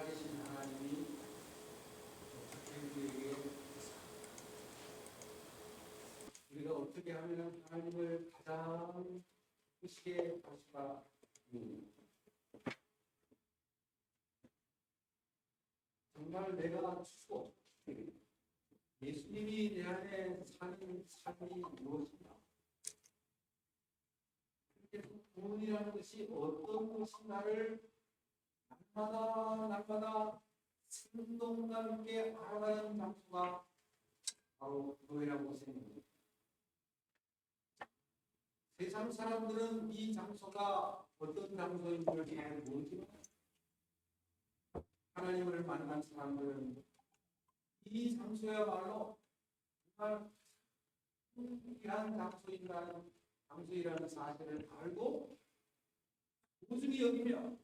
살아계신 하나님이 우리에게 우리가 어떻게 하면 하나님을 가장 크시게 할 수가 있는가? 정말 내가 죽고 예수님이 내 안에 사는 삶이 무엇인가? 그렇게 구원이라는 것이 어떤 것인가를 날마다 생동감 있게 알아가는 장소가 바로 교회라고 생각합니다. 세상 사람들은 이 장소가 어떤 장소인 줄 잘 모르지만 하나님을 만난 사람들은 이 장소야말로 정말 귀한 장소이라는 사실을 알고 꾸준히 여기며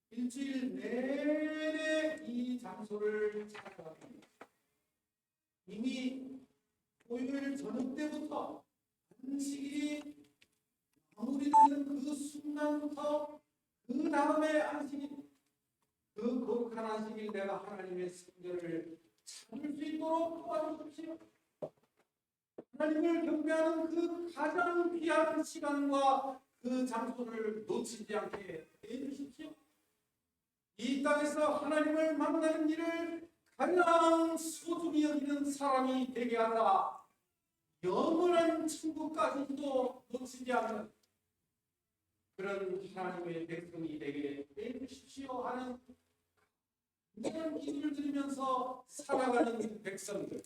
일주일 내내 이 장소를 찾아갑니다. 이미 토요일 저녁 때부터 안식일이 마무리되는 그 순간부터 그 다음에 안식일, 그 거룩한 안식일 내가 하나님의 성전을 찾을 수 있도록 도와주십시오. 하나님을 경배하는 그 가장 귀한 시간과 그 장소를 놓치지 않게 해주십시오. 이 땅에서 하나님을 만나는 일을 가장 소중히 여기는 사람이 되게 하라. 영원한 천국까지도 놓치지 않는 그런 하나님의 백성이 되게 해주십시오 하는 그런 기도를 드리면서 살아가는 백성들,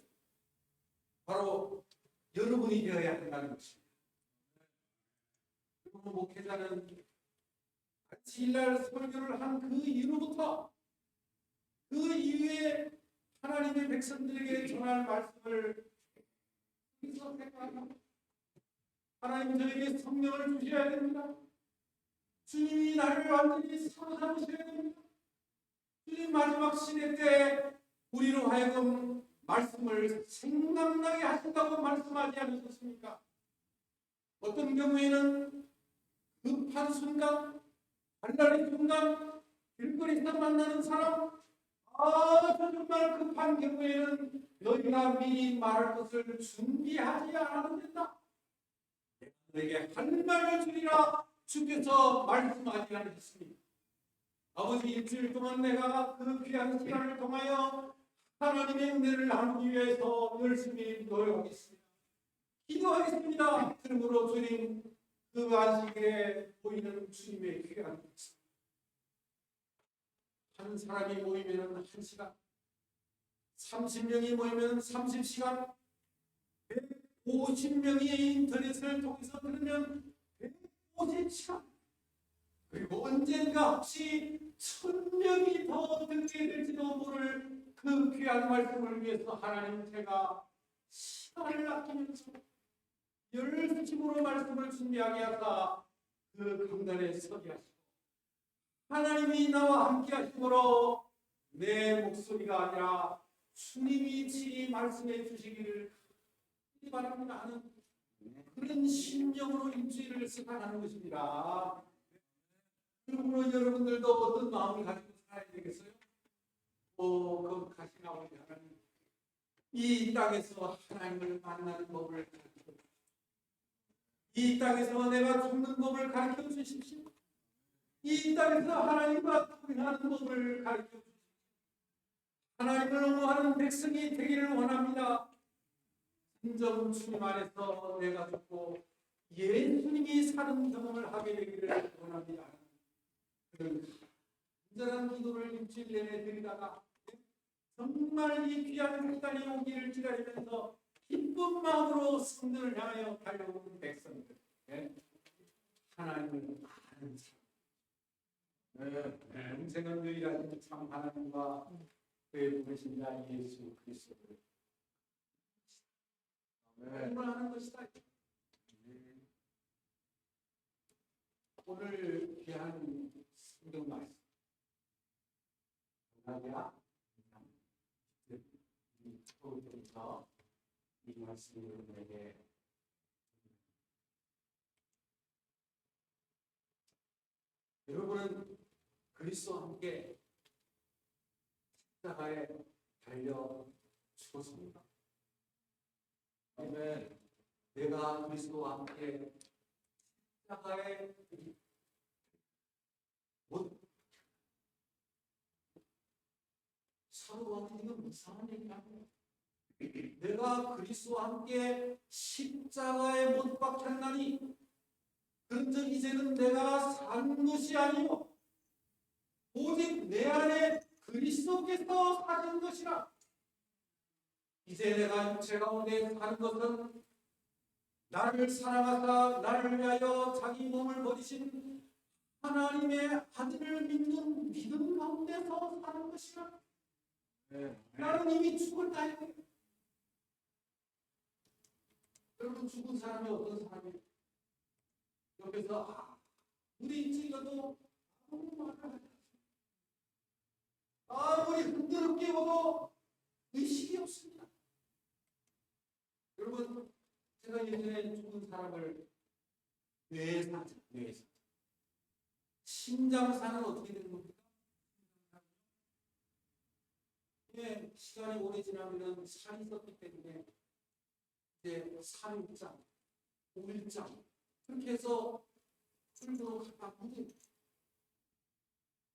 바로 여러분이 되어야 한다는 것입니다. 그리고 목회자는 안식일날 설교를 한 그 이후부터 그 이후에 하나님의 백성들에게 전할 말씀을 생각합니다. 하나님 저에게 성령을 주셔야 됩니다. 주님이 나를 완전히 사로잡으셔야 됩니다. 주님 마지막 시대 때 우리로 하여금 말씀을 생각나게 하신다고 말씀하지 않으셨습니까? 어떤 경우에는 급한 순간, 발랄의 순간, 길거리에서 만나는 사람, 저 정말 급한 경우에는 너희가 미리 말할 것을 준비하지 않아도 된다. 내가 너에게 할 말을 주리라 주께서 말씀하지 않으셨습니다. 아버지, 일주일 동안 내가 그 귀한 시간을 통하여 하나님의 은혜를 나누기 위해서 열심히 노력하겠습니다. 기도하겠습니다. 그러므로 주님, 그 안식일에 보이는 주님의 귀한 모습. 한 사람이 모이면 1시간, 30명이 모이면 30시간, 150명이 인터넷을 통해서 들으면 150시간, 그리고 언젠가 혹시 1000명이 더 듣게 될지도 모를 그 귀한 말씀을 위해서 하나님, 제가 시간을 아끼면서 열심으로 말씀을 준비하게 하사 그 강단에 서게 하시고 하나님이 나와 함께 하심으로 내 목소리가 아니라 주님이 친히 말씀해 주시기를 바랍니다 하는 그런 심령으로 일주일을 시작하는 것입니다. 그러므로 여러분들도 어떤 마음을 가지고 살아야 되겠어요? 거룩하신 아버지 하나님, 이 땅에서 하나님을 만나는 법을 가르쳐, 이 땅에서 내가 죽는 법을 가르쳐 주십시오. 이 땅에서 하나님과 통하는 법을 가르쳐 주십시오. 하나님을 옹호하는 백성이 되기를 원합니다. 진정 주님 안에서 내가 죽고 예수님이 사는 경험을 하게 되기를 원합니다. 그런 간절한 기도를 일주일 내내 드리다가 정말 이 귀한 시간이 오기를 기다리면서 기쁜 마음으로 성전을 향하여 달려오는 백성들, 하나님을 아는 사람, 영생은 유일하신 참 하나님과 그의 부르신 자 예수 그리스도를 하는 것이다. 오늘 귀한 성경 말씀, 나야 처음부터 이 말씀을 내게 여러분은 그리스도와 함께 십자가에 달려 죽었습니다. 아멘. 내가 그리스도와 함께 십자가에 못 사도 바울이 지금 이상한 얘기하네요. 내가 그리스도와 함께 십자가에 못 박혔나니 그런즉 이제는 내가 산 것이 아니요 오직 내 안에 그리스도께서 사신 것이라. 이제 내가 육체 가운데 사는 것은 나를 사랑하사 나를 위하여 자기 몸을 버리신 하나님의 아들을 믿는 믿음 가운데서 사는 것이라. 나는 이미 죽었다 했어요. 여러분, 죽은 사람이 어떤 사람이에요? 옆에서 우리 찍어도 아무 말을 하지 않습니다. 아무리 흔들어 깨워도 의식이 없습니다. 여러분, 제가 예전에 죽은 사람을 뇌사자, 심장사는 어떻게 되는 겁니까? 예, 시간이 오래 지나면 살이 있었기 때문에 이제 3일장, 5일장 그렇게 해서 풀도로 갖다 묻은.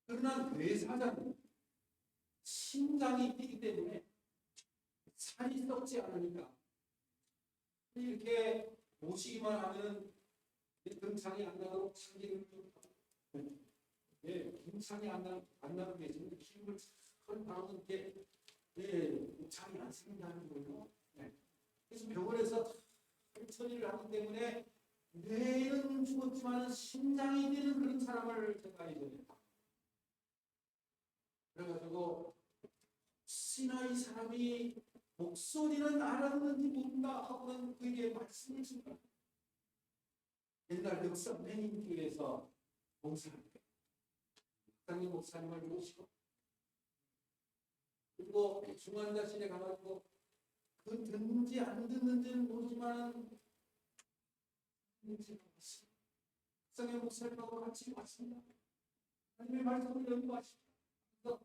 그러나 뇌사자는 심장이 뛰기 때문에 살이 썩지 않으니까 이렇게 보시기만 하면 등창이 안 나도록 참기름 좀 예, 등창이 안 나고 계시면 기름을 큰 바로 이렇게 창이 안 생긴다는 거예요. 네. 그래서 병원에서 처리를 하기 때문에 뇌는 죽었지만 심장이 되는 그런 사람을 제가 예전에 그래가지고 혹시나 이 사람이 목소리는 알았는지 모른다 하고는 그에게 말씀을 준 거야. 옛날 역사 매인교회에서 봉사할 때 박상희 목사님을 모시고 그리고 중환자실에 가가지고 그 듣는지 안 듣는지는 모르지만 제가 왔습니다. 박상희 목사님하고 같이 왔습니다. 하나님의 말씀을 연구하십니다. 그래서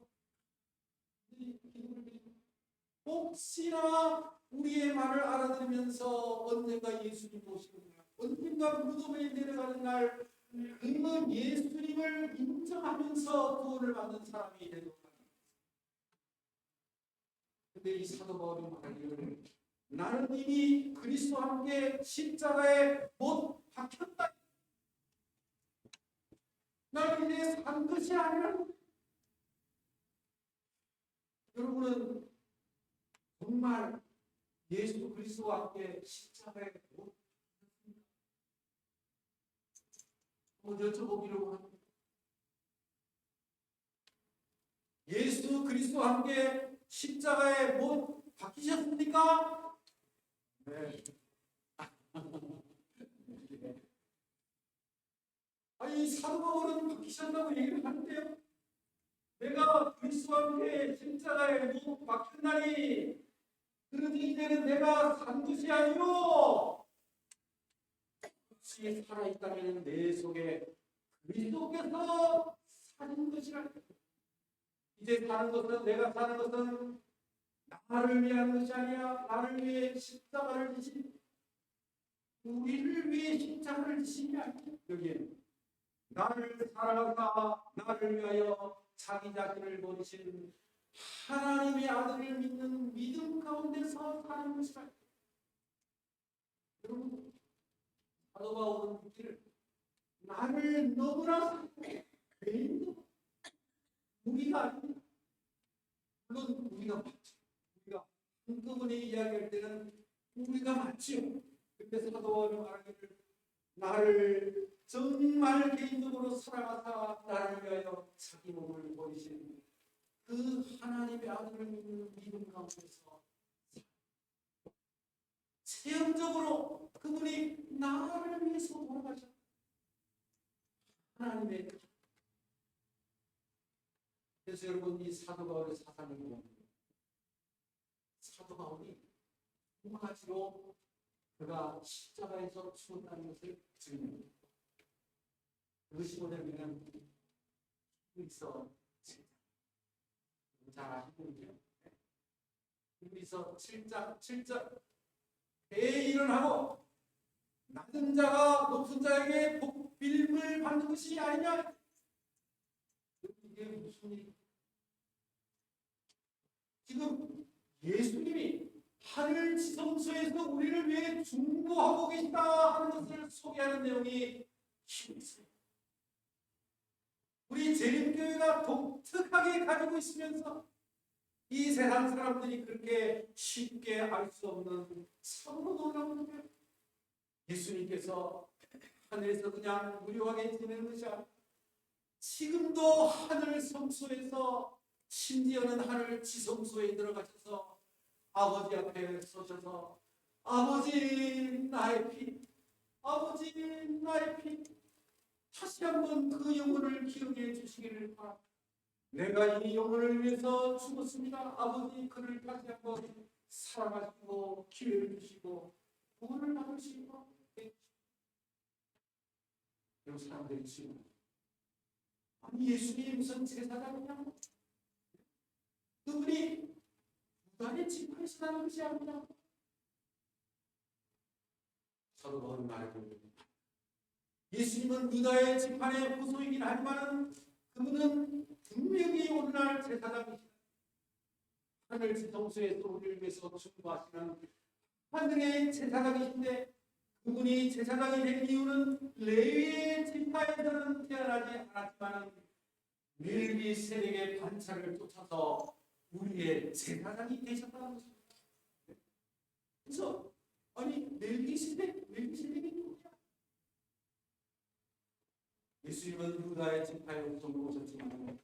기도를 드립니다. 혹시나 우리의 말을 알아들으면서 언젠가 예수님 모시는 날, 언젠가 무덤에 내려가는 날, 그 예수님을 인정하면서 구원을 받는 사람이 되도록 합니다. 근데 이 사도 바울이 말하기를 나는 이미 그리스도와 함께 십자가에 못 박혔다. 나는 이제 산 것이 아니라. 여러분은 정말 예수 그리스도와 함께 십자가에 못 박혔습니까? 한번 여쭤보기로 합니다. 예수 그리스도와 함께 십자가에 못 박히셨습니까? 네. 아니 사도 바울은 박히셨다고 얘기를 하는데요. 내가 그리스도와 함께 십자가에 못 박혔나니 그러니 이제는 내가 산 것이 아니요 혹시 살아있다면 내 속에 그리스도께서 사는 것이라. 이제 사는 것은 내가 사는 것은 나를 위한 것이 아니라 나를 위해 십자가를 지신 우리를 위해 십자가를 지신 게 아니에요. 여기에는 나를 사랑하사 나를 위하여 자기 자신을 버리신 하나님의 아들을 믿는 믿음 가운데서 사는 것이라. 여러분, 사도 바울은 묻기를 나를 너무나 사랑해. 개인도 우리가 아닙니다. 물론 우리가 맞죠. 우리가 한꺼번에 이야기할 때는 우리가 맞지요. 근데 사도 바울이 말하기를 나를 정말 개인적으로 사랑하사 나를 위하여 자기 몸을 버리신 그 하나님의 아들을 믿는 믿음 가운데서 체험적으로 그분이 나를 위해서 돌아가셨다. 하나님의 뜻. 그래서 여러분 이 사도 바울의 사상을 보면 사도 바울이 두 가지로 그가 십자가에서 죽었다는 것을 증명합니다. 그것이 뭐냐면 있어 잘 아시는군요. 히브리서 7장 배에 일어나고 낮은 자가 높은 자에게 복빌을 받는 것이 아니냐. 이게 무슨 일? 지금 예수님이 하늘 지성소에서 우리를 위해 중보하고 계시다 하는 것을 소개하는 내용이 있어요. 우리 재림교회가 독특하게 가지고 있으면서 이 세상 사람들이 그렇게 쉽게 알 수 없는 참으로 놀라운 거예요. 예수님께서 하늘에서 그냥 무료하게 지내는 것이 아니라 지금도 하늘 성소에서 심지어는 하늘 지성소에 들어가셔서 아버지 앞에 서셔서 아버지 나의 피, 아버지 나의 피, 다시 한번 그 영혼을 기억해 주시기를 바랍니다. 내가 이 영혼을 위해서 죽었습니다. 아버지 그를 다시 한번 사랑하시고 기회를 주시고 구원을 받으시고 이 사람들이 지금 아니 예수님이 무슨 제사장이냐고 그분이 무단의 지파에서 나는 것이 아니냐고 서로 그런 말을 듣습니다. 예수님은 유다의 지파의 후손이긴 하지만 그분은 분명히 오늘날 제사장이시다. 하늘 지성소에서 우리를 위해서 중보하시는 하늘의 제사장이신데 그분이 제사장이 된 이유는 레위의 지파에서는 태어나지 않았지만 멜기세덱의 반차를 쫓아서 우리의 제사장이 되셨다는 것입니다. 그래서 아니 멜기세덱이 누구야? 예수님은 유다의 지파의 후손으로 오셨지만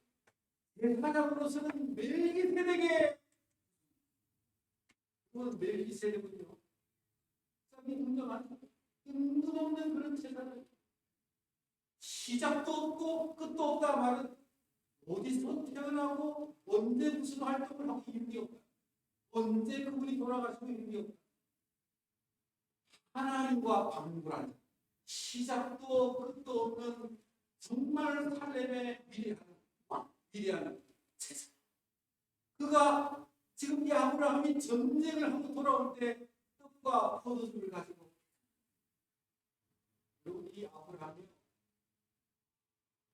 제사장으로서는 멜기세덱의 그건 멜기세덱은요 짝이 분명한 뜬금없는 그런 제사장 시작도 없고 끝도 없다 말은 어디서 태어나고 언제 무슨 활동을 하고 이유가 없다. 언제 그분이 돌아가시고 이유가 없다. 하나님과 방불한 시작도 끝도 없는 정말 살렘의 미래한 제사. 그가 지금 이 아브라함이 전쟁을 하고 돌아올 때 떡과 포도주를 가지고 그리고 이 아브라함이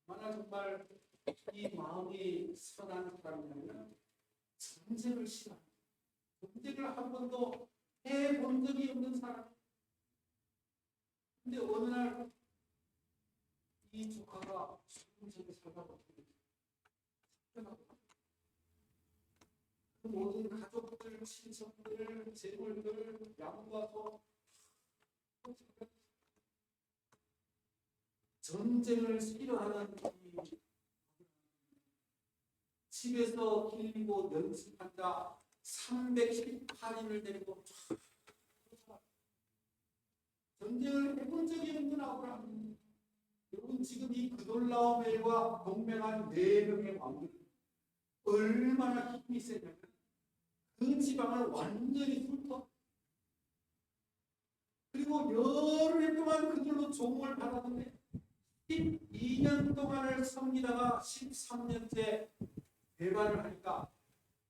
얼마나 정말 이 마음이 선한 사람이냐면 전쟁을 싫어합니다. 전쟁을 한 번도 해본 적이 없는 사람. 근데 어느 날 이 조카가 전쟁에 살다 보니 그 모든 가족들, 친척들, 재물들 양도하고 전쟁을 싫어하는 이 집에서 길고 연습한 자 318인을 데리고 전쟁을 해본 적이 없는 아브라함. 여러분 지금 이 그돌라오멜과 동맹한 4명의 왕들 얼마나 힘이 세냐면 그 지방을 완전히 훑어 그리고 열흘 동안 그들로 종을 받았는데 12년 동안을 섬기다가 13년째 배반을 하니까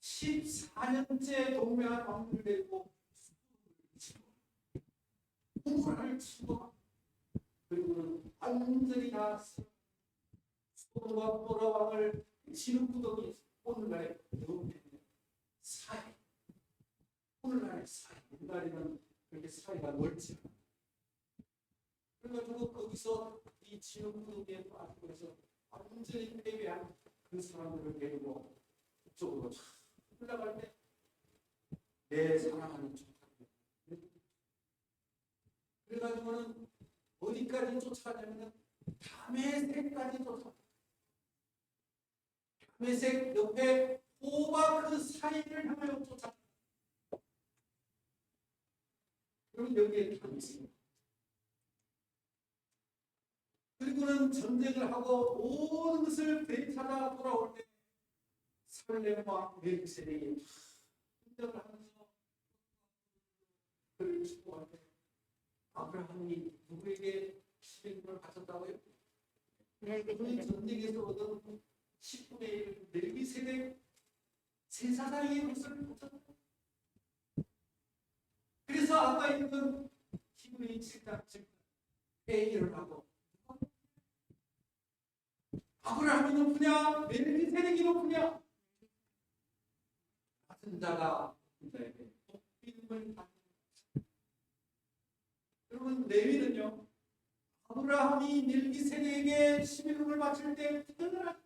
14년째 동맹한 왕들을 데리고 우물을 치고 그리고는 완전히 다 소돔과 고라 왕을 지름구덩이 오늘날의 사이 오늘날의 사이 옛날에는 그렇게 사이가 넓지 않아. 그래가지고 거기서 이 지름구덩이에 빠지고 해서 완전히 패배한 그 사람들을 데리고 그쪽으로 올라갈 때 내 사랑하는 족하게 그래가지고는 어디까지 쫓아가냐면 다메섹까지 쫓아가. 다메섹 옆에 호바 그 사이를 향하여 쫓아가. 그럼 여기에 다메섹. 그리고는 전쟁을 하고 모든 것을 되찾아 돌아올 때 살렘과 멜기세덱이 전쟁을 하면서 그를 축복할 때 아브라함이 누구에게 11분을 바쳤다고요? 그 전쟁에서 얻은 10분의 1 멜기세덱 제사장의 것을 보셨다. 그래서 아까 읽은 히브리 7장 7절 회의를 하고 아브라함이 높으냐 멜기세덱이 높으냐 같은 자가 그들에게 복빙을 받는. 여러분 레위는요 아브라함이 멜기세덱에게 11조를 바칠 때 태어나지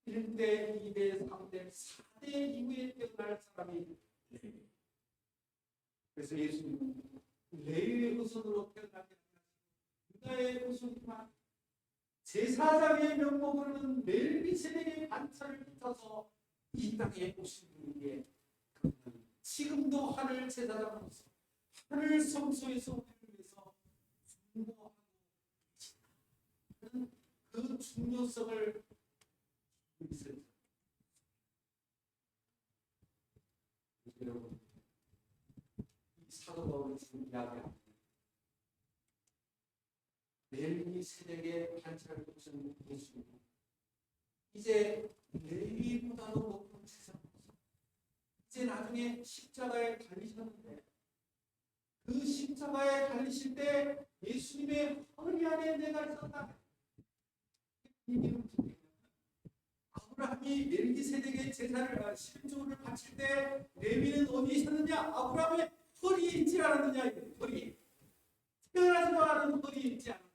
1대, 2대, 3대, 4대 이후에 태어날 사람이 레위. 그래서 예수님은 레위의 후손으로 태어나게 유다의 후손이지만 제사장의 명목으로는 멜기세덱의 반차를 붙어서 이 땅에 오신 분이기에 그는 지금도 하늘 제사장으로서 하늘 성소에서 우리를 위해서 중보하고 계신다는 그 중요성을 있습니다. 여러분 이 사도 바울이 지금 이야기합니다. 멜기세덱의 반차를 붙인 예수님 이제 레위보다도 높은 제사장으로서 이제 나중에 십자가에 달리셨는데 그 십자가에 달리실 때 예수님의 허리 안에 내가 있었다. 아브라함이 멜기세덱의 제사를 11조를 바칠 때 레위는 어디 있었느냐? 아브라함의 허리에 있지 않았느냐? 허리 태어나지도 않은 허리에 있지 않았느냐?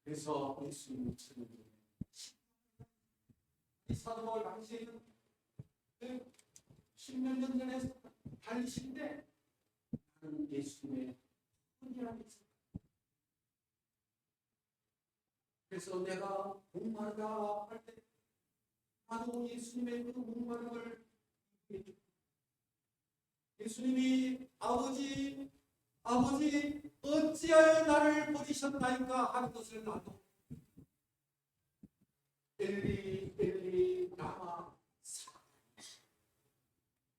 그래서 예수님을 찾는 이 사도 바울 당시에는 10몇 년 전에 달리실 때 나는 예수님의 허리 안에 있었다. 그래서 내가 목마르다 할 때 나도 예수님의 그 목마름을 예수님이 아버지 어찌하여 나를 버리셨나이까 하는 것을 나도 엘리 엘리 라마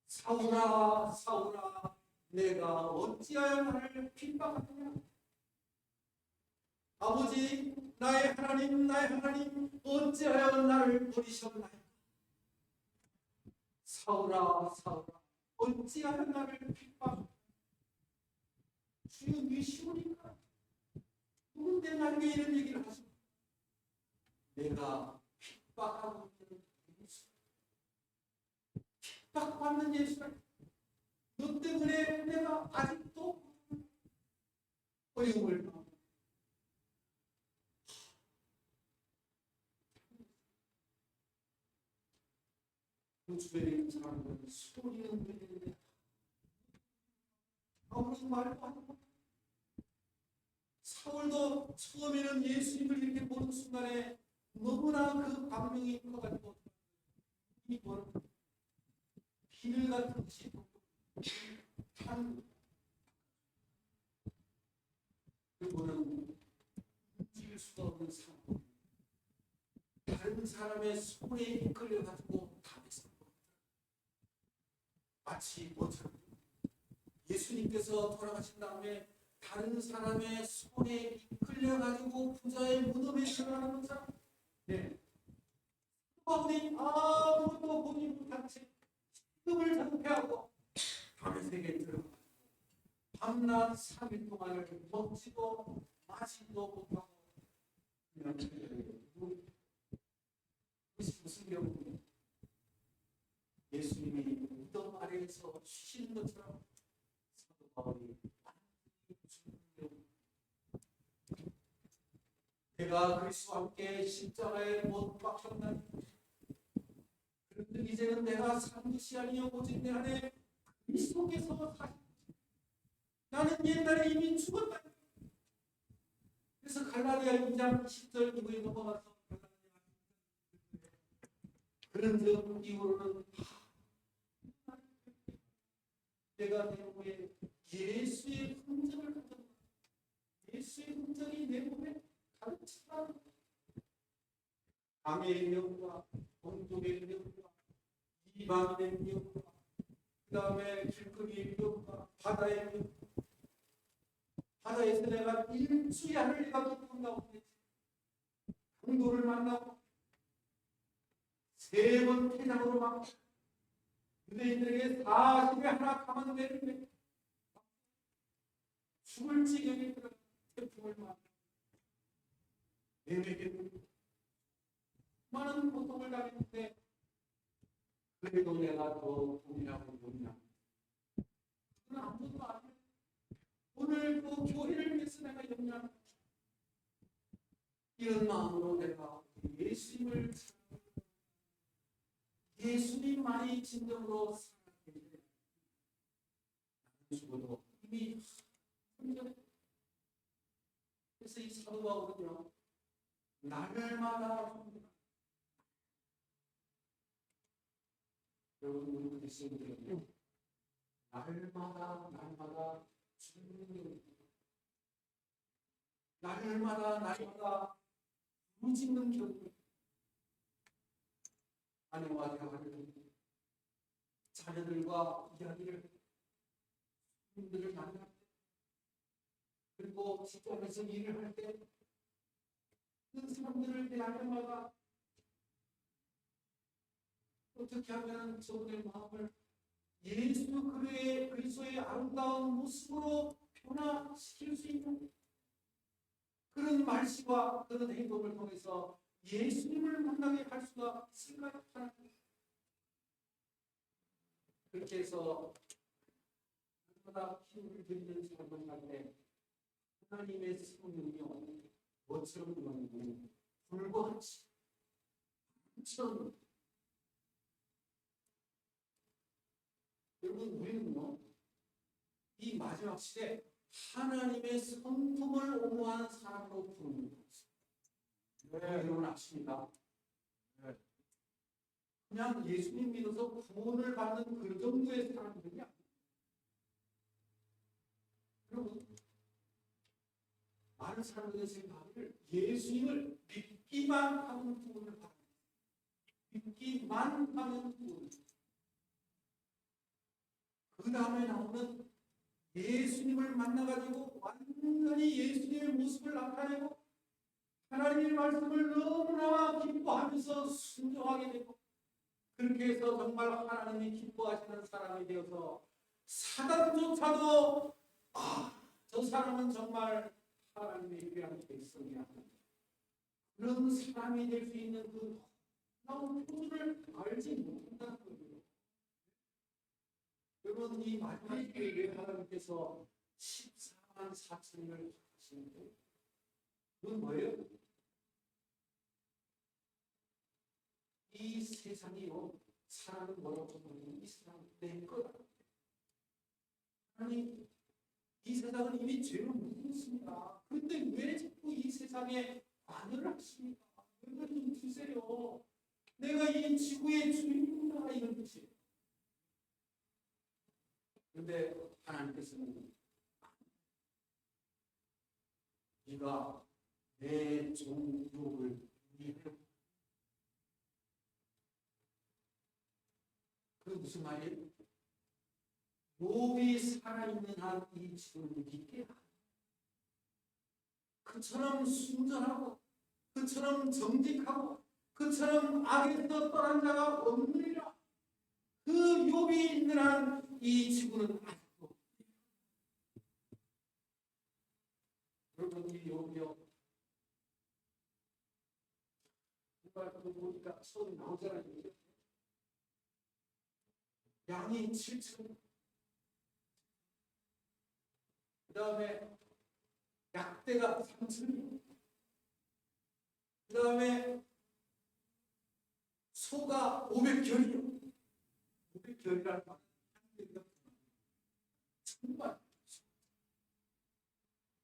사울아 내가 어찌하여 나를 핍박하느냐. 아버지 나의 하나님 어찌하여 나를 버리셨나이까. 사울아 어찌하여 나를 핍박하느냐. 주여 네 시오니까 누군데 나에게 이런 얘기를 하시고 내가 핍박하고 있는 예수 핍박받는 예수를 너 때문에 내가 아직도 어려움을 받고 그 주변에 있는 사람들은 소리는 들리는데 아무런 말도 안 하고 사울도 처음에는 예수님을 이렇게 보는 순간에 너무나 그 감명이 커가지고 이 뭐는 비늘 같은 것이 한 그거는 움직일 수가 없는 상황 다른 사람의 손에 이끌려가지고 담에서 마치 뭐처럼 예수님께서 돌아가신 다음에 다른 사람의 손에 이끌려가지고 부자의 무덤에 들어가는 것처럼 네. 바울이 아무것도 보지 못한 채 시금을 장패하고 밤의 세계에 들어가 밤낮 3일 동안을 먹지도 마시지도 못하고 그냥 그것이 무슨 경우냐. 예수님이 무덤 아래에서 쉬시는 것처럼 사도 바울이 내가 그리스도와 함께 십자가에 못 박혔나니 그런데 이제는 내가 사는 것이 아니요 오직 내 안에 그리스도께서 사신 나는 옛날에 이미 죽었다. 그래서 갈라디아 2장 10절 이후에 넘어가서 그런 이후로는 내가 내 몸에 예수의 흔적을 가졌다. 예수의 흔적이 내 몸에 가르치다. 강의 명과 동족의 명과 이방인의 명과 그 다음에 길거리의 명과 바다의 명. 바다에서 내가 일주일을 내가 기쁜 가운데 강도를 만나고 3번 태장으로 막 유대인들에게 40에 하나 감안되는데 죽을 지경에 들어 태풍을 맞아 내게 많은 고통을 당했는데 그래도 내가 더 동일하고 뭐냐 그건 아무것도 안 해. 오늘 그 교회를 위해서 내가 염려하는 이런 마음으로 내가 예수님을 예수님만이 진정으로 살아계시되 나는 죽어도 이미 그래서 이 사도가 오거든요. 날마다 여러분 우리 그리스도인들은 날마다 죽는 날마다 부르짖는 경우 아내와 대화를 자녀들과 이야기를 분들을 만날 때 그리고 직장에서 일을 할 때 그 사람들을 대할 때마다 어떻게 하면 저들의 마음을 예수 그리스도의 아름다운 모습으로 변화시킬 수 있는 그런 말씀과 그런 행동을 통해서 예수님을 만나게 할 수가 있을까요? 그렇게 해서 날마다 힘을 들이는 삶을 할 때 하나님의 성령이요 뭐처럼 그러는지 불과 한처럼 여러분 우리는요 이 마지막 시대 하나님의 성품을 옹호하는 사람으로 부르는 것입니다. 여러분 아십니까? 그냥 예수님 믿어서 구원을 받는 그 정도의 사람들이 아니에요. 여러분 많은 사람들의 생각을 예수님을 믿기만 하면 구원을 받는 믿기만 하면 구원을 그 다음에 나오는 예수님을 만나가지고 완전히 예수님의 모습을 나타내고 하나님의 말씀을 너무나 기뻐하면서 순종하게 되고 그렇게 해서 정말 하나님이 기뻐하시는 사람이 되어서 사단조차도 저 사람은 정말 하나님의 귀한 백성이야 그런 사람이 될 수 있는 그 놀라운 표준을 알지 못한다는 거예요. 여러분 이 마지막 때에 하나님께서 14만 4천을 하시는데 그건 뭐예요? 이 세상이요 사람은 뭐라고 하면 이 세상은 내 거다. 아니 이 세상은 이미 죄로 묻었습니다. 그런데 왜 자꾸 이 세상에 관여를 하십니까? 이걸 좀 주세요. 내가 이 지구의 주인이다 이런 뜻이에요. 그런데 하나님께서는 네가 내 종 욥을 위하여 그게 무슨 말이에요? 욥이 살아있는 한 이 지구를 믿게 하라. 그처럼 순전하고 그처럼 정직하고 그처럼 악에서 떠난 자가 없느니라. 그 욥이 있는 한 이 지구는 아직도 여러분 이 욥이요 정말 그거 보니까 처음 나오잖아요. 양이 7천 그 다음에 약대가 3천이요 그 다음에 소가 500결이요 500결이라는 말은 정말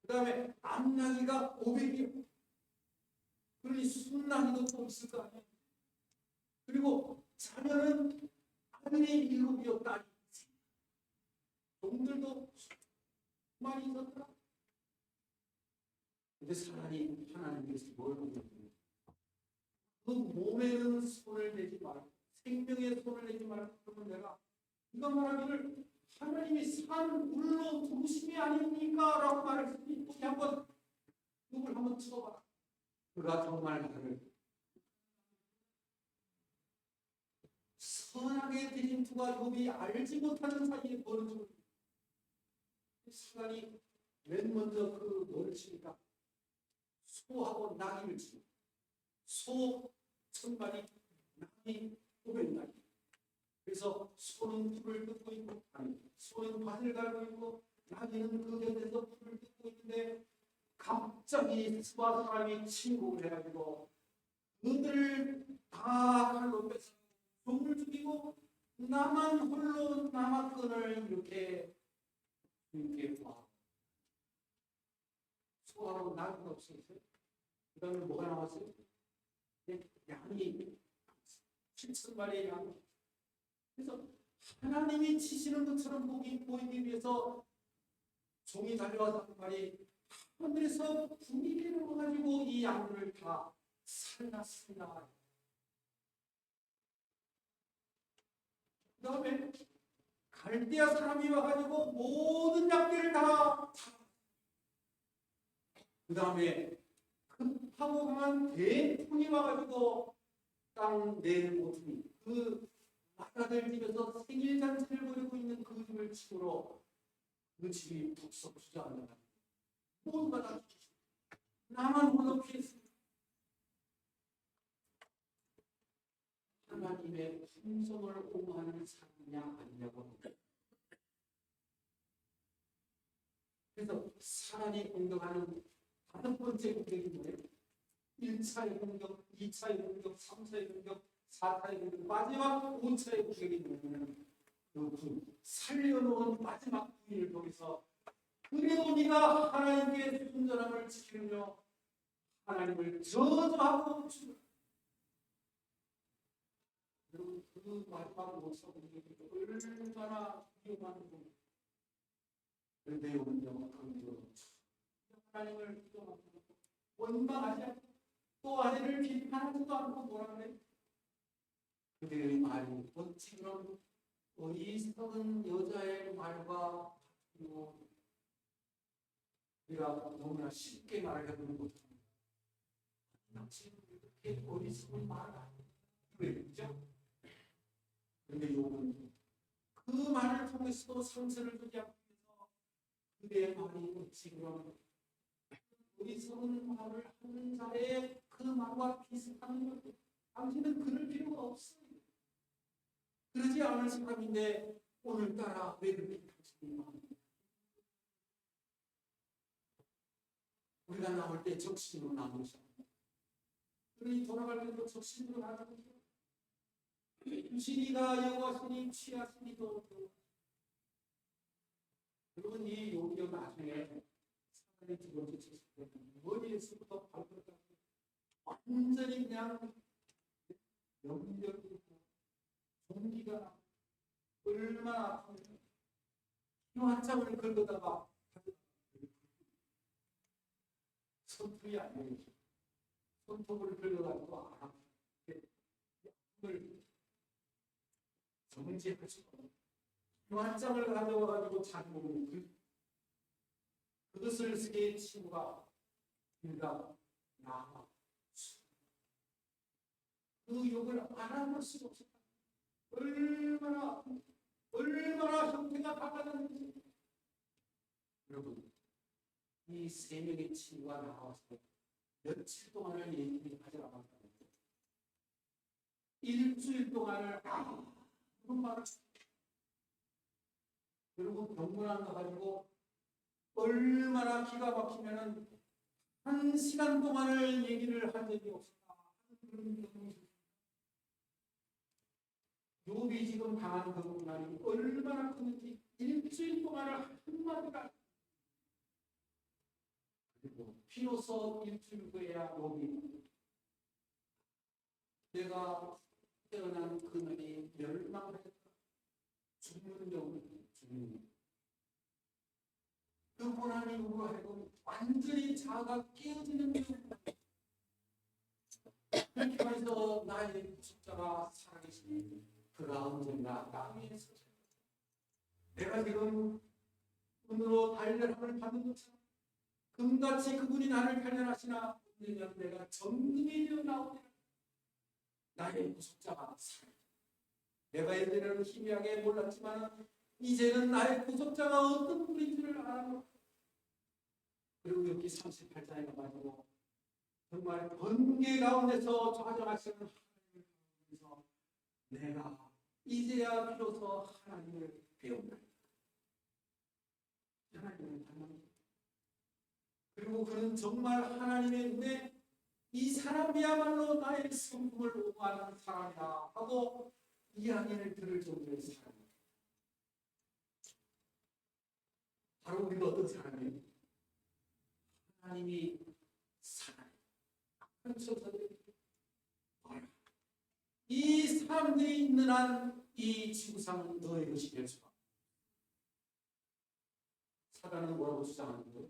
그 다음에 암나기가 500이요 그러니 순나기도 또 있을 거 아니에요. 그리고 자녀는 아들이 7이요 딸이 종들도 많이 있었다. 근데 사람이 하나님께서 뭘 하냐면 그 몸에는 손을 대지 말고 생명에 손을 대지 말고 그러면 내가 이거 말하기를 하나님이 산 물로 두심이 아닙니까? 라고 말했으니 또 한번 누굴 한번 쳐봐라. 그가 정말 나를 선악의 대진투가 욥이 알지 못하는 사이에 벌어지고 시간이 맨 먼저 그 뭐를 치니까 소하고 나귀를 치고 소 1000마리 나귀 500마리. 그래서 소는 풀을 뜯고 있고 소는 밭을 갈고 있고 나귀는 그 곁에서 풀을 뜯고 있는데 갑자기 스바 사람이 침공을 해가지고 그들을 다 칼로 뺏어 종을 죽이고 나만 홀로 남았건을 이렇게 와. 소하고 나귀가 없었어요. 그 다음에 뭐가 나왔어요? 양이 7,000마리의 양. 그래서 하나님이 치시는 것처럼 보이기 위해서 종이 달려와서 한 말이 하늘에서 분위기를 가지고 이 양들을 다 살랐습니다. 그 다음에 갈대아 사람이 와가지고 모든 양들을 다 그 다음에 급하고 강한 대풍이 와가지고 땅 내모퉁이 그 마다들 집에서 생일잔치를 벌이고 있는 그 집을 치고로 그 집이 북석 주저앉아가 모두가 다 나만 홀로 피했습니다. 하나님의 풍성을 옹호하는 사람이냐 아니냐고. 그래서 사람이 공격하는 5번째 공격이 뭐예요? 1차의 공격, 2차의 공격, 3차의 공격, 4차의 공격, 마지막 5차의 공격이 뭐냐면 그 살려놓은 마지막 부위를 통해서 그래도 네가 하나님께 순전함을 지키며 하나님을 저주하고 죽어. 여러분 그 마지막 5차 공격이 얼마나 위험한 공격. 그런데 오늘요 하나님을 부정하고 원망하지 않고 또 아내를 비판하지도 않고 뭐라 그래? 그들의 말이 어찌 그런 어리석은 여자의 말과 같으며 우리가 너무나 쉽게 말해보는 것입니다. 당신은 이렇게 어리석은 말을 하는 그죠? 그런데 욥은 그 말을 통해서도 상처를 주지 않기 위해서 그들의 말이 어찌 그런 어리석은 말을 하는 자의 그 말과 비슷한 것 당신은 그럴 필요가 없어요. 그러지 않을 사람인데 오늘따라 왜 그렇게 당신이 말합니까? 우리가 나올 때 적신으로 나오죠. 그러니 돌아갈 때도 적신으로 나가거든요. 유시리가 여호와시니 취하시니도 여러분 이 욥기가 나중에 사람이 두 번째 책일 때 머리에서부터 발끝까지 완전히 그냥 염려되고 종기가 얼마나 아프면 이 한참을 긁어다가 손톱이 안 되죠. 손톱을 긁어가지고 아픔을 정지할 수가 없어요. 이 한장을 가져와가지고 자기 몸을 그것을 세 친구가 일가 나와 그 욕을 알아볼 수가 없었다. 얼마나 형태가 바뀌었는지. 여러분 이 세 명의 친구가 나와서 며칠 동안을 얘기를 가져나갔다는 거예요. 일주일 동안을 그런 말을 여러분 병문안 가가지고 얼마나 기가 막히면은 1시간 동안을 얘기를 한 적이 없었다. 그런 경험이 욥이 지금 당한 그 고난이 얼마나 크는지 일주일 동안을 한마디가 그리고 비로소 일주일 후에야 욥이 내가 태어난 그날이 멸망하였다. 죽는 영혼 죽는 그 고난이 욥으로 하여금 완전히 자아가 깨어지는 영혼 그렇게 해서 나의 구속자가 살아계시니 그가 언젠가 땅 위에서 내가 지금 은으로 단련함을 받는 것처럼 금같이 그분이 나를 단련하시나 언젠가 내가 정금이 되어 나오리라. 나의 구속자가 살아계시니 내가 예전에는 희미하게 몰랐지만 이제는 나의 구속자가 어떤 분인지를 알아. 그리고 여기 38장에 가지고 정말 번개 가운데서 좌절하시는 하나님을 보면서 내가 이제야 비로소 하나님을 배운다. 하나님을 닮았다. 그리고 그는 정말 하나님의 눈에 이 사람이야말로 나의 성품을 오가는 사람이다 하고 이야기를 들을 정도의 사람이다. 바로 우리가 어떤 사람이에요? 하나님이 사랑해. 이 사람들이 있는 한 이 지구상은 너의 것이 될 수가 없다. 사단은 뭐라고 주장하는 거예요?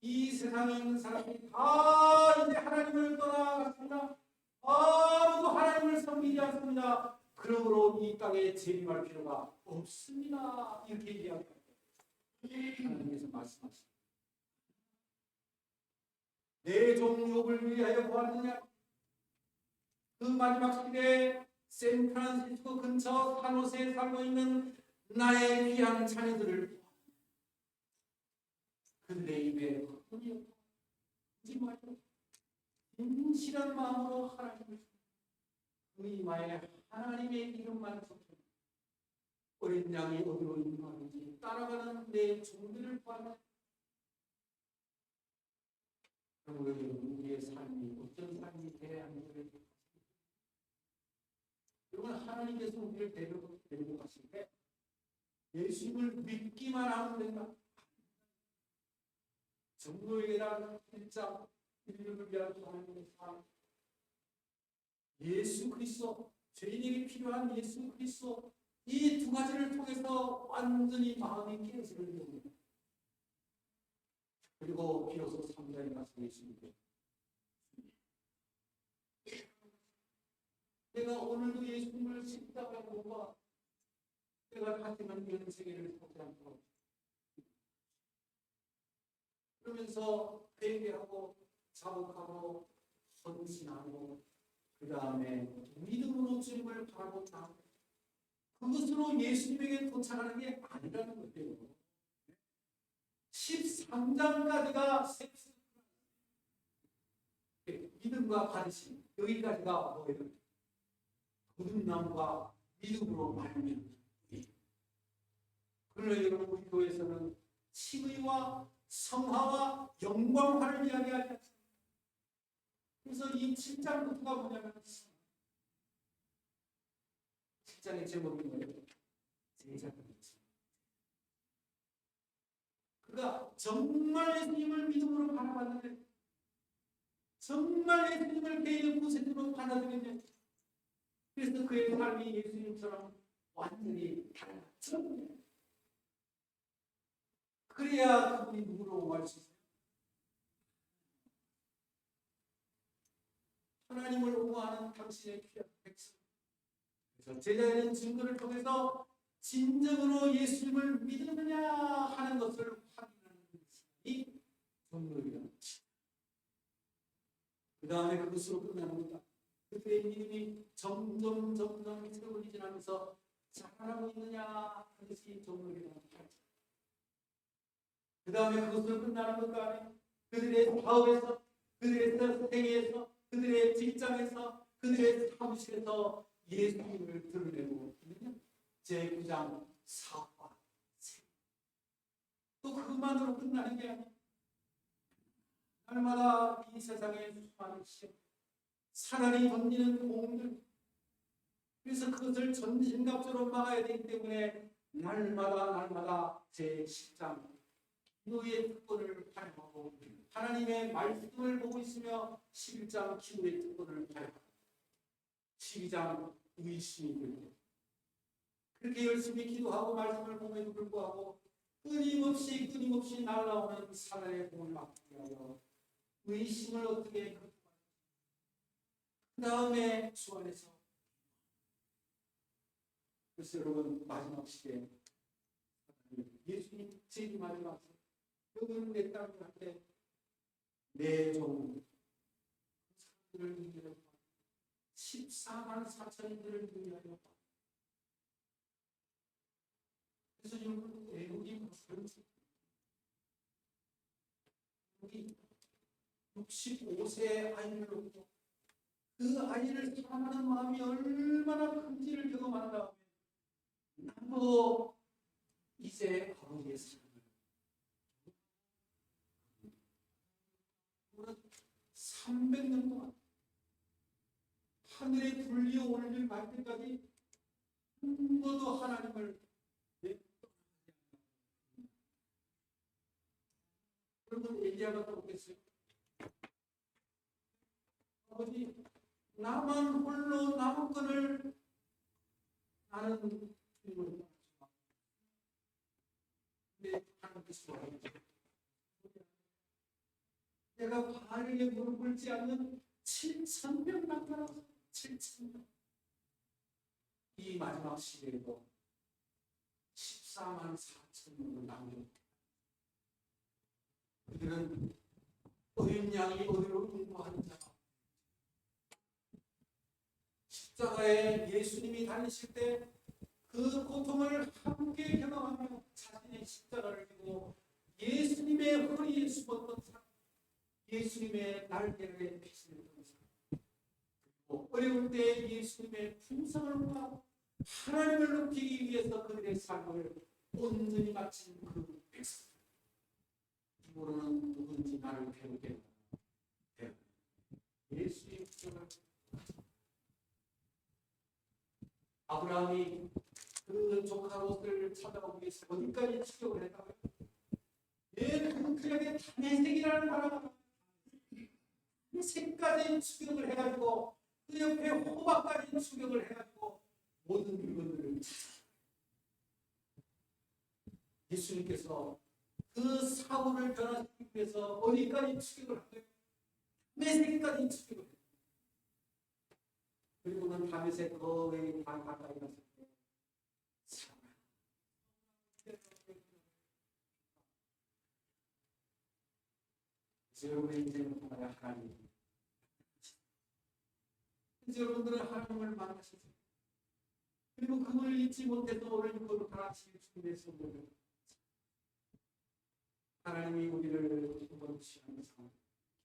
이 세상에 있는 사람들이 다 이제 하나님을 떠나갔습니다. 아무도 하나님을 섬기지 않습니다. 그러므로 이 땅에 재림할 필요가 없습니다. 이렇게 이야기합니다. 하나님께서 말씀하십니다. 내 종 욥을 위하여 보았느냐? 그 마지막 시대에 샌프란시스코 근처 산호세에 살고 있는 나의 귀한 자녀들을 그들의 입에 헛소리 하지 말고 진실한 마음으로 하나님을 그 이마에 하나님의 이름만 적혀 어린 양이 어디로 인도하는지 따라가는 내 종들을 보았다. 우리의 삶이 어떤 삶이 되어야 하는지를 여러분, 하나님께서 우리를 데리고 가실 때 예수님을 믿기만 하면 된다. 정로에게란 1장 1을 위한 하나님의 삶, 예수 그리스도, 죄인에게 필요한 예수 그리스도, 이 두 가지를 통해서 완전히 마음이 깨어지는 겁니다. 그리고 비로소 3장에 가서 예수님께 내가 오늘도 예수님을 십자가에 못 봐. 내가 가지는 이런 세계를 보지 않도록 그러면서 회개하고 자복하고 헌신하고 그 다음에 믿음으로 주님을 바라보다 그것으로 예수님에게 도착하는 게 아니라는 거예요. 13장까지가 믿음과 받으심, 여기까지가 뭐예요? 거듭남과 믿음으로 말하면 그러나 여러분 우리 교회에서는 칭의와 성화와 영광화를 이야기하지 않습니다. 그래서 이 7장부터가 뭐냐면 7장의 제목이 뭐예요? 제자들이죠. 그가 정말 예수님을 믿음으로 바라봤는데 정말 예수님을 개인의 구세주로 받아들였는데 그래서 그의 삶이 예수님처럼 완전히 달라졌습니다. 그래야 그분이 누구로 오갈 수 있어요? 하나님을 옹호하는 당신의 귀한 백성. 그래서 제자의 증거를 통해서 진정으로 예수님을 믿느냐 하는 것을 확인하는 것이 종교입니다. 그 다음에 그것으로 끝납니다. 그들의 믿음이 점점 세월이 지나면서 자라나고 있느냐 하는 것이 종교입니다. 그 다음에 그것으로 끝나는 것도 아니에요. 그들의 사업에서, 그들의 생애에서, 그들의 직장에서, 그들의 사무실에서 예수님을 드러내고 있느냐? 제9장 사업과 생애. 또 그것만으로 끝나는 게 아니에요. 날마다 이 세상에 수많은 시험, 사단이 던지는 공들, 그래서 그것을 전신갑주로 막아야 되기 때문에 날마다 제10장 기도의 특권을 발휘하고 하나님의 말씀을 보고 있으며 11장 기도의 특권을 발휘하고 12장 의심이 들고 그렇게 열심히 기도하고 말씀을 보면도 불구하고 끊임없이 날아오는 사단의 공을 막기 위하여 의심을 어떻게 그 다음에 주 안에서 그래서 여러분 마지막 시대에 예수님 재림하지 마세요. 여기는 내 딸한테 내 종 사람들을 14만 4천인들을 위하여. 그래서 여러분 애국이 무슨 우리 65세 아이를 놓고 그 아이를 사랑하는 마음이 얼마나 큰지를 경험한 다음에 나도 이제 아버지의 사랑을 300년 동안 하늘에 불리 오를 갈 때까지 한 번도 하나님을 여러분 엘리야가 또 오겠어요? 아버지 나만 홀로 남은 것을 나는 주님을 떠났지만 근데 하나님께서 내가 바알에게 무릎 꿇지 않는 7,000명 나타나서 7,000명 이 마지막 시대에도 14만 4천명을 남겼다. 그들은 어린 양이 어디로 인도하는 자 십자가에 예수님이 다니실 때 그 고통을 함께 경험하며 자신의 십자가를 지고 예수님의 허리에 숨었던 사람, 예수님의 날개에 피신했던 사람, 그리고 어려울 때 예수님의 풍성을 구하고 하나님을 높이기 위해서 그들의 삶을 온전히 바친 그 백성. 이거로는 누군지 나를 괴롭게 하는 예수의 십자가를 아브라함이 그 조카 롯을 찾아오기 위해서 어디까지 추격을 했다고요? 그 그에게 다메섹이라는 나라가 다메섹까지 추격을 해가지고 그 옆에 호박까지 추격을 해가지고 모든 물건들을 찾아 예수님께서 그 사고를 변화시키기 위해서 어디까지 추격을 하고요? 다메섹까지 추격을 해요. 그리고는 다메섹 거의 다 가까이 가서 여러분의 인생을 통하여 하나님 여러분들은 하나님을 만나셨어요. 그리고 그걸 잊지 못해서 오늘 그걸 가르치기 준비해서 하나님이 우리를 두번치 않는 상황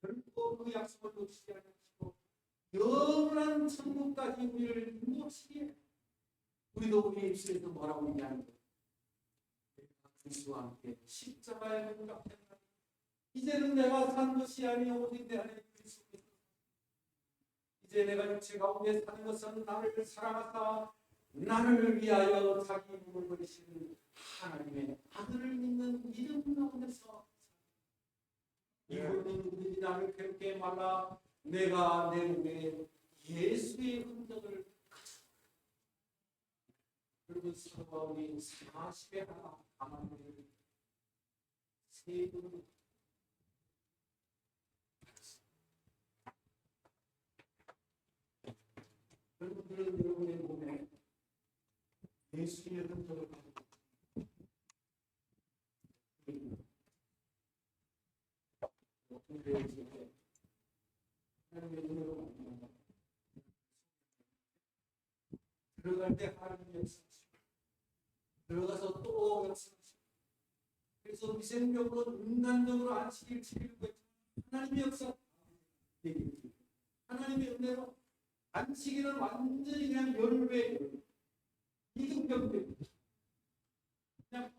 결코 그 약속을 놓치지 않으시고 영원한 천국까지 우리를 인도하시기에 우리도 우리 입술에서 뭐라고 얘기하는 거예요? 그리스도와 함께 십자가에 못 이제는 내가 산 것이 아니요 오직 내 안에 그리스도께서 이제 내가 육체 가운데 사는 것은 나를 사랑하사 나를 위하여 자기 몸을 버리시는 하나님의 아들을 믿는 믿음 가운데서 이거는 누구든지 나를 괴롭게 말라 내가 내 몸에 예수의 흔적을 가졌다. 그리고 사도 바울이 40에 하나 가만히 세 분을 여러분들은 여러분의 몸에 예수의 흔적을 가지고 하나님의 은혜로 만나 들어갈 때 하나님의 역사하시고 들어가서 또 역사하시고 그래서 위생적으로 인간적으로 안식일 7일을 하나님의 역사 하나님의 은혜로 안식일은 완전히 그냥 열배 이등병들 그냥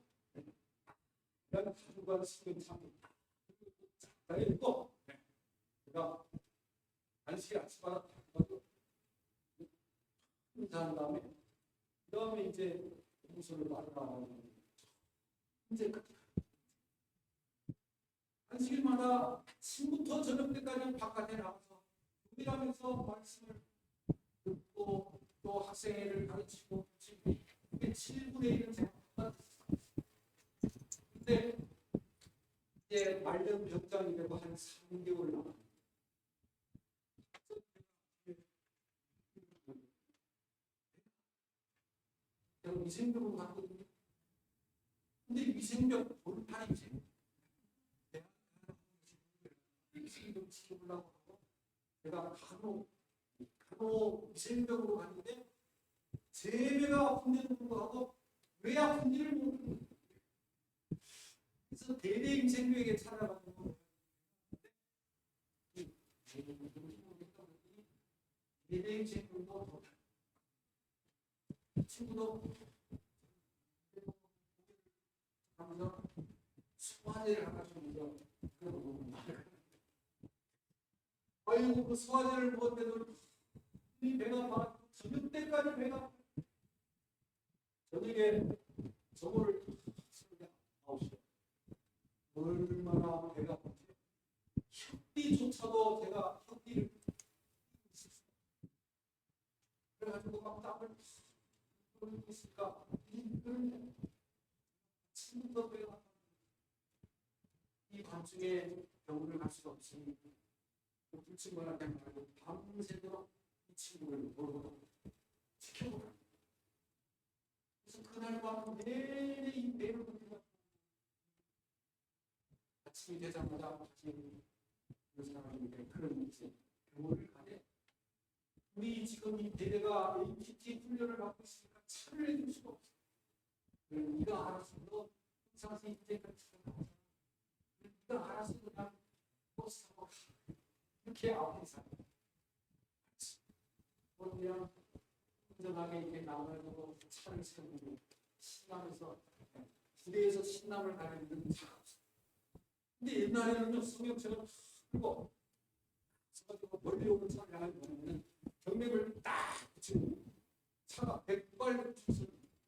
가족과 지금 참 잘했고 제가 안식일 아침마다 인사한 다음에 그 다음에 이제 무술을 받으라고 이제 안식일마다 아침부터 저녁 때까지 바깥에 나가서 교회하면서 말씀을 듣고 또 학생회를 가르치고 지금 7분의 1은 제가 받았어요. 근데 이제 말년 병장이 되고 한 3개월 남았어요. 제가 위생병을 갔거든요. 근데 위생병 돌판이 제가 위생병 치료하려고 하고 제가 간호 또 위생적으로 가는데 제 배가 아픈데도 불구하고 왜 아픈지를 모르는 거예요. 그래서 대대임생교에게 찾아가는 거예요. 대대임생교도 친구도 하면서 소화제를 하나 주면서 아이고 그 소화제를 먹었는데도 이 배가 아파. 저녁 때까지 배가 아파. 저녁에 저거를 아웃시요. 얼마나 배가 아픈지 혁비조차도 제가 혁비를 그래가지고 막 땀을 흘리고 있으니까 친구도 배가 아파. 이 밤중에 병원을 갈 수가 없으니 불친구한테 말고 밤새도록 이 친구를 모르고 지켜보라. 그래서 그날 밤 내내 이 배를 돌리고 아침이 되자마자 다시 그 사람에게 그런 이제 병원을 가네. 우리 지금 이 대대가 ATT 훈련을 받고 있으니까 차를 해줄 수가 없어. 네가 알아서 너 의사서 이때까지 네가 알아서 그냥 버스 타고 이렇게 앞에 있어. 그냥 운전하게 이렇게 나와가지고 차를 세우고 신나면서 부대에서 신남을 가리는 차가 없어. 근데 옛날에는요 성경처럼 그리고 멀리 오는 차를 향하면 경맥을 딱 붙이고 차가 백발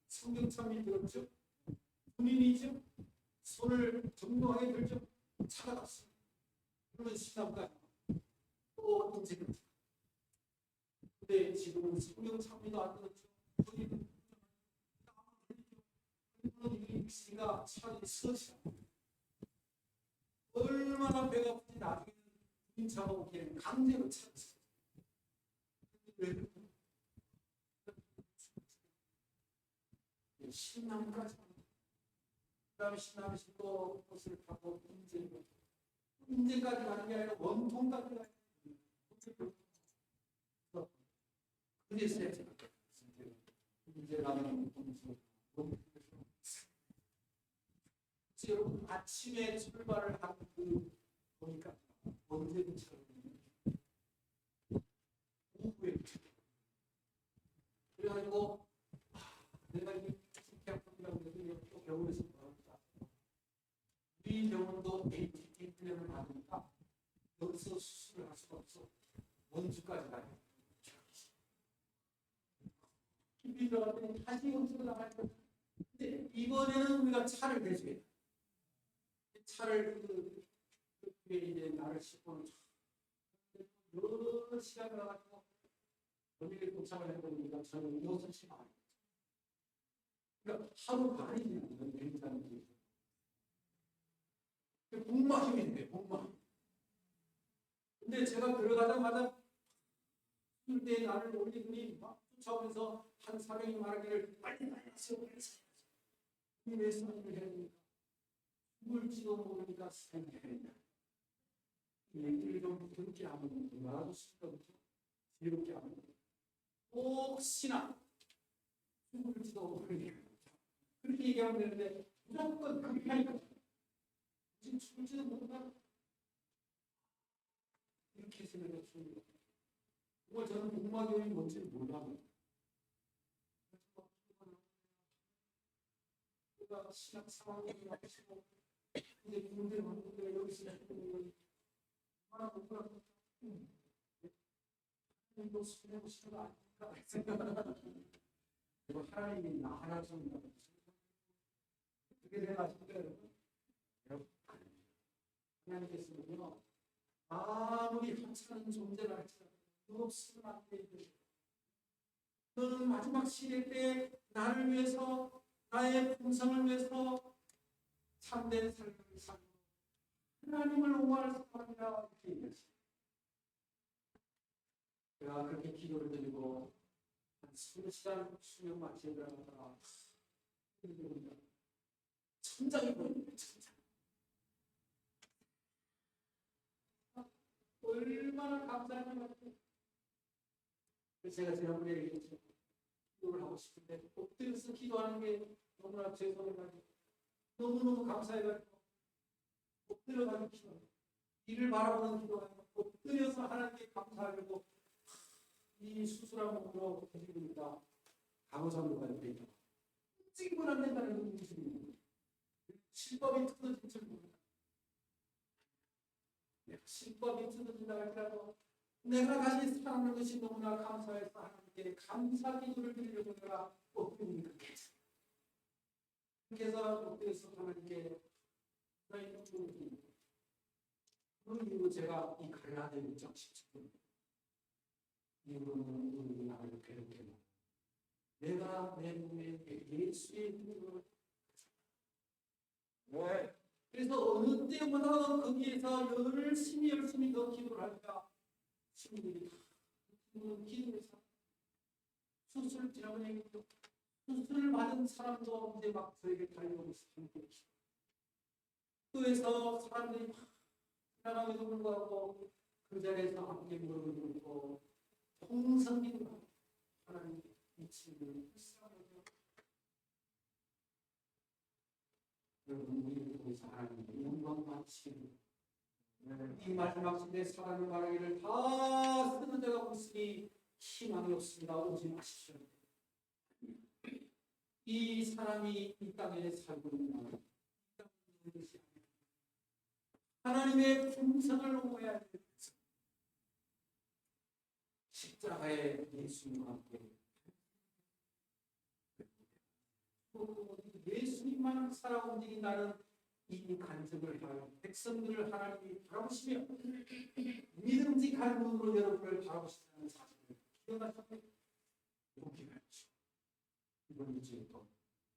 성경참이 들었죠. 본인이죠. 손을 정중하게 들죠. 차가 났어. 그러면 신남까지 또 인생을. 근데 지금은 성경참이도 안 들었죠. 본인은 가 차라리 서시 얼마나 배가 아픈지 나중에는 인차가 오기에는 강제로 찾았어요. 신남까지 그 다음에 신남에서 또 버스를 타고 인제까지 가는 게 아니라 원통까지 가는 거예요. 그래서 인제라는 여러분 아침에 출발을 하는 그 보니까 언제든처럼 오후에 그래가지고 내가 이 특약품이라고 해서 또 병원에서 나왔다. 우리 병원도 ATT 훈련을 받으니까 여기서 수술을 할 수가 없어. 원주까지 가요. 깊이 들어갔더니 다시 원주로 나가야 돼. 근데 이번에는 우리가 차를 대줘야 돼. 차를 그게 이제 나를 싣고는 여러 시간을 가지고 여기에 도착을 해보니까 저는 6시 반. 그러니까 하루 반이 되는 굉장히 목마름이 돼, 목마름. 근데 제가 들어가자마자 그때 나를 올리더니 막 쫓아오면서 한 사람이 말하기를 빨리 하세요, 빨리 하세요. 왜 사람을 해야 됩니까? 죽을지도 모르니까 생각해야 얘기를 좀 부드럽게 하면 나도 싶거든요. 지혜롭게 하면 혹시나 죽을지도 모르니까 그렇게 얘기하면 되는데 무조건 그렇게 하니까 지금 죽을지도 모른다 이렇게 생각해 줍니다. 정말 저는 복마교육이 뭔지를 몰라요. 그래서 신학 상황을 마치고 이제 군대 왕국에 여기서 얼마나 공부하고 이거 수행하고 싶은 거 아닙니까? 그리고 하나님이 나 하나 좀 그게 내가 아십니까 여러분? 하나님께서는요 아무리 하찮은 존재를 할지라도 너 없으면 안 돼. 너는 마지막 시대 때 나를 위해서 나의 풍성을 위해서 참된 삶을 살고 하나님을 오만할 사람이라 이렇게 얘기했어요. 제가 그렇게 기도를 드리고 한 20시간 수면 마치에 들어가다가 천장이 보입니다. 천장. 얼마나 감사한 것 같아요. 그래서 제가 지난번에 얘기했죠. 기도를 하고 싶은데 엎드려서 기도하는 게 너무나 죄송해가지고 너무너무 감사해가지고 엎드려가지고 기도해요. 이를 바라보는 기도가 아니라 엎드려서 하나님께 감사하려고 이 수술한 몸으로 드리니까 간호사님과 옆에 있다. 찍고 안 된다는 게 무슨 실밥이 터져진 줄 모른다. 실밥이 터져진다 할지라도 내가 다시 살아나는 것이 너무나 감사해서 하나님께 감사 기도를 드리려고 내가 엎드리니까 괜찮아. 그래서 엎드려서 하나님께 하나님 그 이후로 제가 이 갈라데 1장 17절 이후로는 우리 나를 괴롭게 내가 내 몸에 예수의 힘으로 그래서 어느 때보다 거기에서 열심히 더 기도를 하니까 친구들이 기도해서 수술 지나가는 얘기도 수술을 받은 사람도 이제 막 저에게 달려오고 있습니다. 학교에서 사람들이 막 지나감에도 불구하고 그 자리에서 함께 무릎을 꿇고 통성기도 하나님 이 친구를 불쌍하게 여러분 우리를 통해서 하나님의 영광 받으시는 이 마지막 시대에 사랑을 말하기를 다 쓰는 자가 없으니 희망이 없습니다. 오지 마십시오. 이 사람이 이 땅에 살고 있는 것이 하나님의 풍성을 넘어야 되는 십자가에 예수님과 함께 예수님만 살아 움직인다는 이 간증을 할 백성들을 하나님이 바라보시며 믿음직한 눈으로 여러분을 바라보시다는 사실을 기억하셨고 용기가 있죠. 이번 주에 또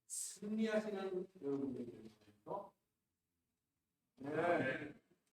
승리하시는 여러분들을 위해서